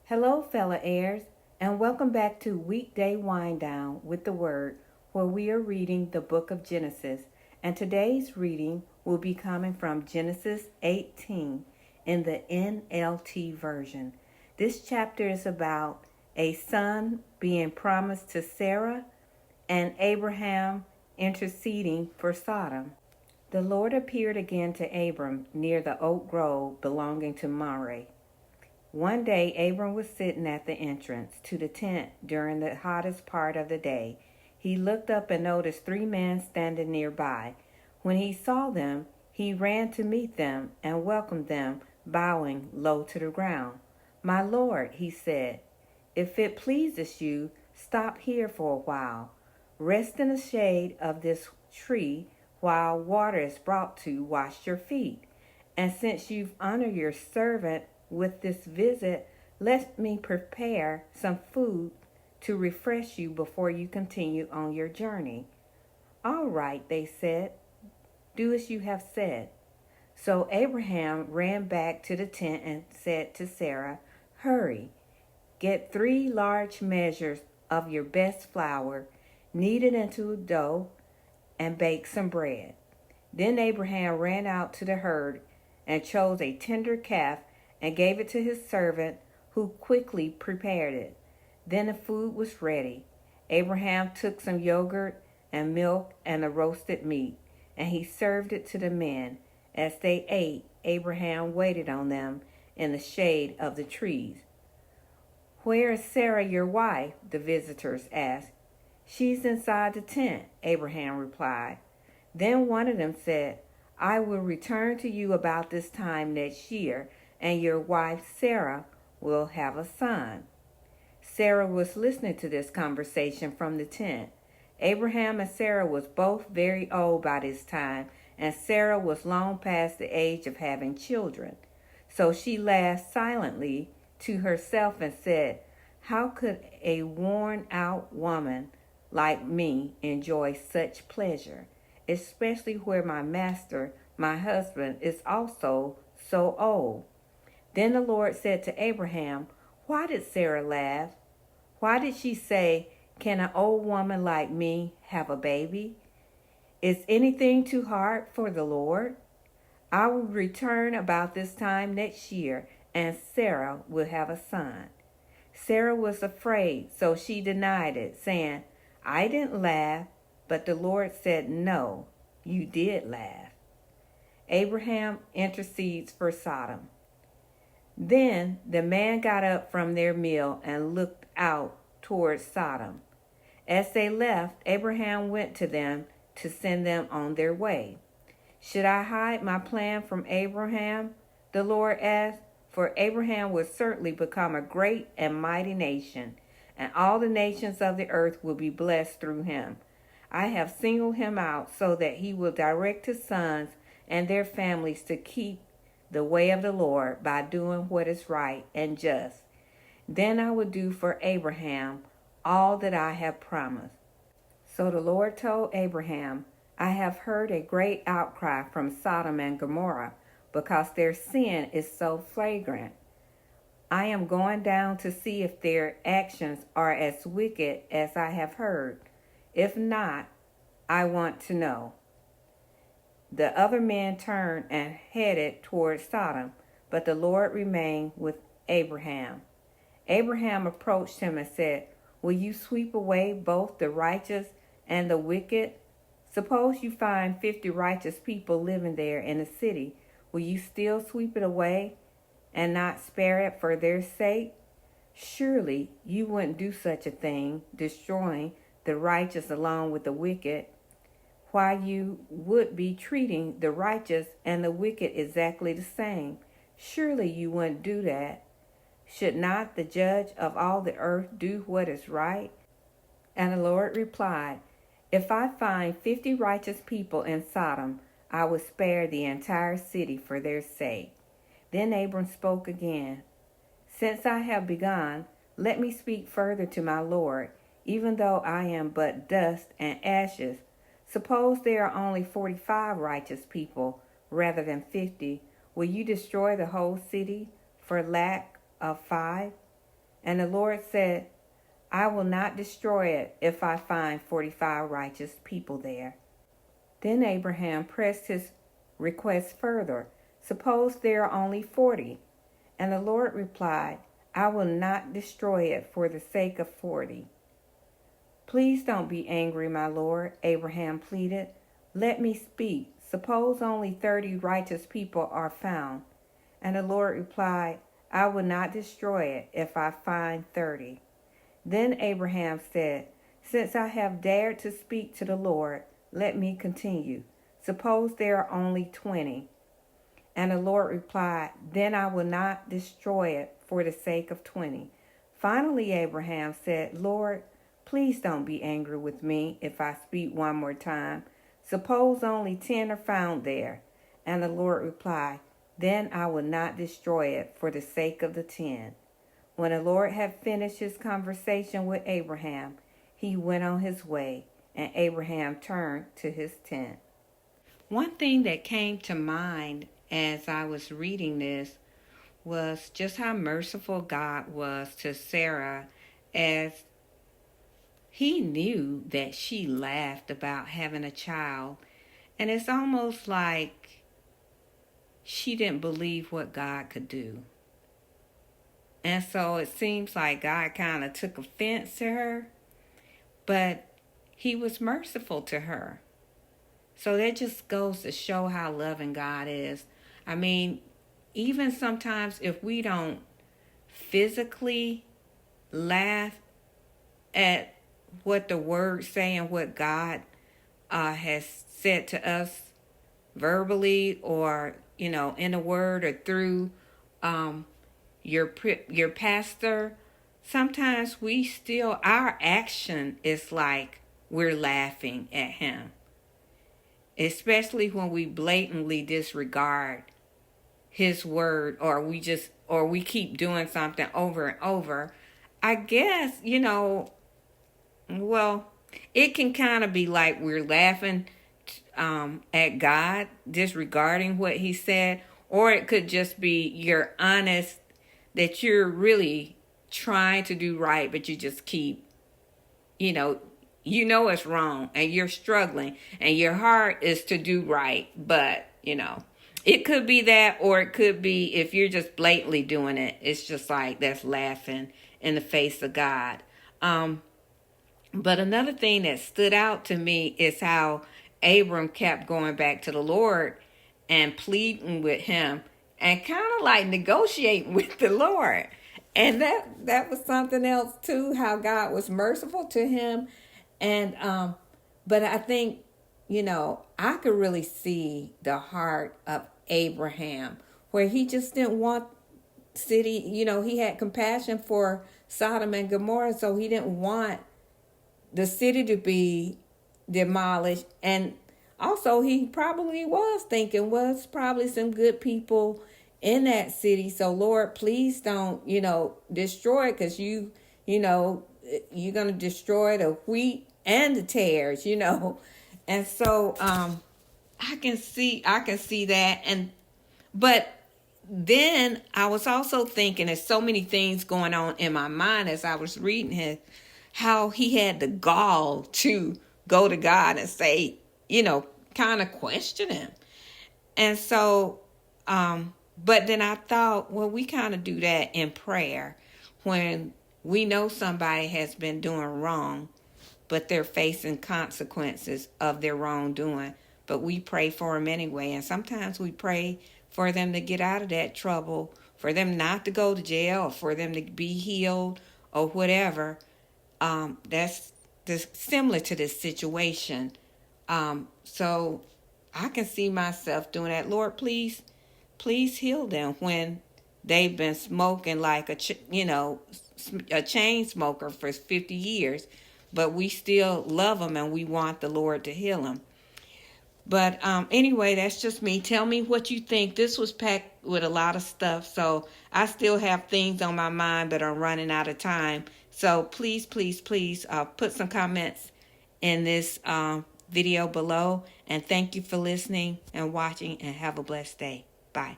Hello, fellow heirs, and welcome back to Weekday Wind Down with the Word, where we are reading the book of Genesis. And today's reading will be coming from Genesis 18 in the NLT version. This chapter is about a son being promised to Sarah and Abraham interceding for Sodom. The Lord appeared again to Abram near the oak grove belonging to Mamre. One day Abram was sitting at the entrance to the tent during the hottest part of the day. He looked up and noticed three men standing nearby. When he saw them, he ran to meet them and welcomed them, bowing low to the ground. "My Lord," he said, "if it pleases you, stop here for a while. Rest in the shade of this tree while water is brought to wash your feet. And since you've honored your servant with this visit, let me prepare some food to refresh you before you continue on your journey." "All right," they said. "Do as you have said." So Abraham ran back to the tent and said to Sarah, "Hurry, get 3 large measures of your best flour, knead it into a dough, and bake some bread." Then Abraham ran out to the herd and chose a tender calf and gave it to his servant, who quickly prepared it. Then the food was ready. Abraham took some yogurt and milk and the roasted meat, and he served it to the men. As they ate, Abraham waited on them in the shade of the trees. "Where is Sarah, your wife?" the visitors asked. "She's inside the tent," Abraham replied. Then one of them said, "I will return to you about this time next year, and your wife Sarah will have a son." Sarah was listening to this conversation from the tent. Abraham and Sarah was both very old by this time, and Sarah was long past the age of having children. So she laughed silently to herself and said, "How could a worn-out woman like me enjoy such pleasure, especially where my master, my husband, is also so old?" Then the Lord said to Abraham, "Why did Sarah laugh? Why did she say, 'Can an old woman like me have a baby?' Is anything too hard for the Lord? I will return about this time next year, and Sarah will have a son." Sarah was afraid, so she denied it, saying, "I didn't laugh." But the Lord said, "No, you did laugh." Abraham intercedes for Sodom. Then the man got up from their meal and looked out towards Sodom. As they left, Abraham went to them to send them on their way. "Should I hide my plan from Abraham?" the Lord asked. "For Abraham will certainly become a great and mighty nation, and all the nations of the earth will be blessed through him. I have singled him out so that he will direct his sons and their families to keep the way of the Lord by doing what is right and just. Then I will do for Abraham all that I have promised." So the Lord told Abraham, "I have heard a great outcry from Sodom and Gomorrah because their sin is so flagrant. I am going down to see if their actions are as wicked as I have heard. If not, I want to know." The other men turned and headed toward Sodom, but the Lord remained with Abraham. Abraham approached him and said, "Will you sweep away both the righteous and the wicked? Suppose you find 50 righteous people living there in the city. Will you still sweep it away and not spare it for their sake? Surely you wouldn't do such a thing, destroying the righteous along with the wicked, while you would be treating the righteous and the wicked exactly the same. Surely you wouldn't do that. Should not the judge of all the earth do what is right?" And the Lord replied, "If I find 50 righteous people in Sodom, I will spare the entire city for their sake." Then Abram spoke again, "Since I have begun, let me speak further to my Lord, even though I am but dust and ashes. Suppose there are only 45 righteous people rather than 50. Will you destroy the whole city for lack of 5? And the Lord said, I will not destroy it if I find 45 righteous people there. Then Abraham pressed his request further. Suppose there are only 40. And the Lord replied, I will not destroy it for the sake of 40. Please don't be angry, my Lord, Abraham pleaded. Let me speak. Suppose only 30 righteous people are found. And the Lord replied, I will not destroy it if I find 30. Then Abraham said, Since I have dared to speak to the Lord, let me continue. Suppose there are only 20. And the Lord replied, Then I will not destroy it for the sake of 20. Finally, Abraham said, Lord, please don't be angry with me if I speak one more time. Suppose only 10 are found there. And the Lord replied, Then I will not destroy it for the sake of the 10. When the Lord had finished his conversation with Abraham, he went on his way, and Abraham turned to his tent. One thing that came to mind as I was reading this was just how merciful God was to Sarah, as he knew that she laughed about having a child. And it's almost like she didn't believe what God could do. And so it seems like God kind of took offense to her, but he was merciful to her. So that just goes to show how loving God is. I mean, even sometimes if we don't physically laugh at what the words say and what God has said to us verbally, or, in a word, or through your pastor, sometimes we still, our action is like we're laughing at him. Especially when we blatantly disregard his word, or we keep doing something over and over. I guess, it can kind of be like we're laughing at God, disregarding what he said, or it could just be you're honest that you're really trying to do right, but you just keep, it's wrong and you're struggling and your heart is to do right, but, it could be that, or it could be if you're just blatantly doing it, it's just like that's laughing in the face of God. But another thing that stood out to me is how Abram kept going back to the Lord and pleading with him and kind of like negotiating with the Lord. And that was something else too, how God was merciful to him. And but I think, I could really see the heart of Abraham, where he just didn't want city, he had compassion for Sodom and Gomorrah, so he didn't want the city to be demolished. And also he probably was thinking, was probably some good people in that city. So Lord, please don't, destroy it, because you're going to destroy the wheat and the tares, And so I can see that. But then I was also thinking, there's so many things going on in my mind as I was reading it, how he had the gall to go to God and say, kind of question him. And so, but then I thought, well, we kind of do that in prayer when we know somebody has been doing wrong, but they're facing consequences of their wrongdoing. But we pray for them anyway. And sometimes we pray for them to get out of that trouble, for them not to go to jail, or for them to be healed or whatever. That's similar to this situation. So I can see myself doing that. Lord, please heal them when they've been smoking like a chain smoker for 50 years, but we still love them and we want the Lord to heal them. But anyway, that's just me. Tell me what you think. This was packed with a lot of stuff, so I still have things on my mind, but I'm running out of time. So please put some comments in this video below. And thank you for listening and watching, and have a blessed day. Bye.